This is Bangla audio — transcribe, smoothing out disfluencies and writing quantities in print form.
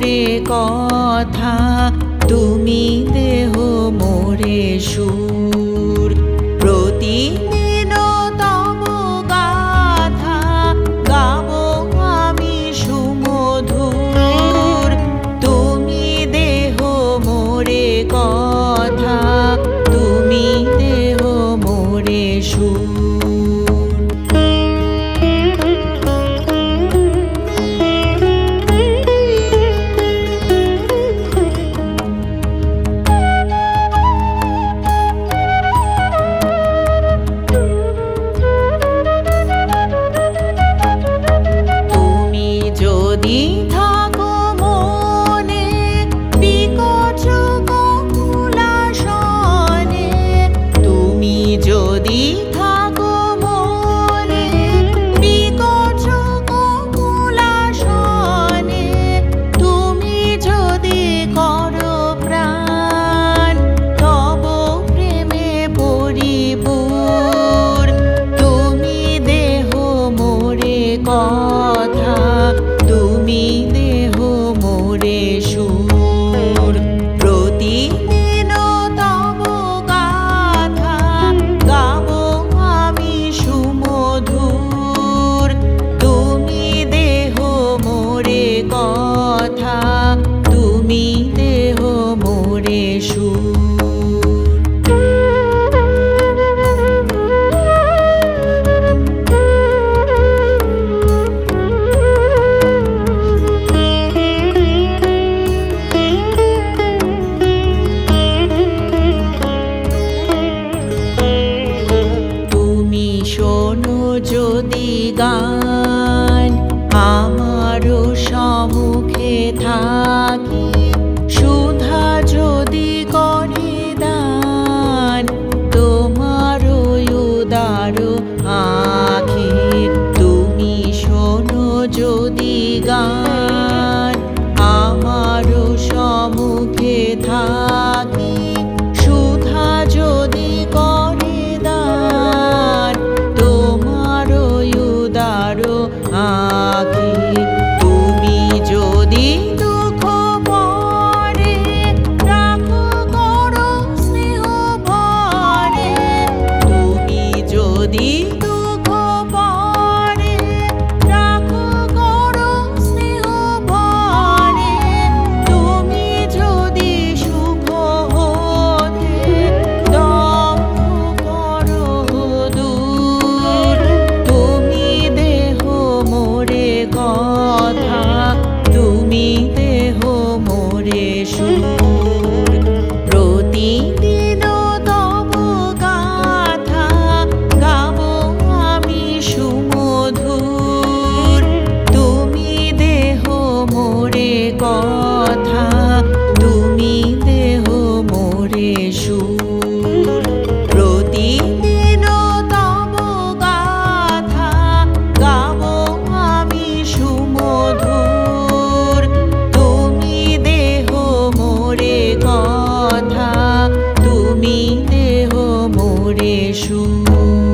মোরে কথা, তুমি দেহ মোরে সুর। প্রতিদিন তব গাথা গাব আমি সুমধুর। তুমি দেহ মোরে কথা, তুমি দেহ মোরে সুর। যদি থাকো মনে বিকট কমলাসনে, তুমি যদি থাকো মনে বিকট কমলাসনে, তুমি যদি করো প্রাণ তব প্রেমে পরিপূর। তুমি দেহ মোরে কথা, তুমি দেহ মোরে সুর। প্রতিদিন তব গাথা গাব আমি সুমধুর। তুমি দেহ মোরে কথা, তুমি দেহ মোরে সুর। শোনো যদি গান আমারও সম্মুখে থাকি, সুধা যদি করে দান তোমারও উদার আঁখি। তুমি শোনো যদি গান আমারও সম্মুখে থাকি, সুধা যদি করে দান তোমারও উদার আঁখি। তুমি যদি দুঃখ পরে রাখো করো স্নেহ ভরে, তুমি যদি দুঃখ পরে রাখো করো স্নেহ ভরে, তুমি যদি সুখ হতে দম্ভ করো দূর। তুমি দেহ মোরে কথা, তুমি দেহ মোরে সুর। প্রতিদিন তব গাথা গাব আমি সুমধুর। তুমি দেহ মোরে কথা, তুমি দেহ মোরে সুর। প্রতিদিন তব গাথা গাব আমি সুমধুর। তুমি দেহ মোরে কথা, তুমি দেহ মোরে সুর।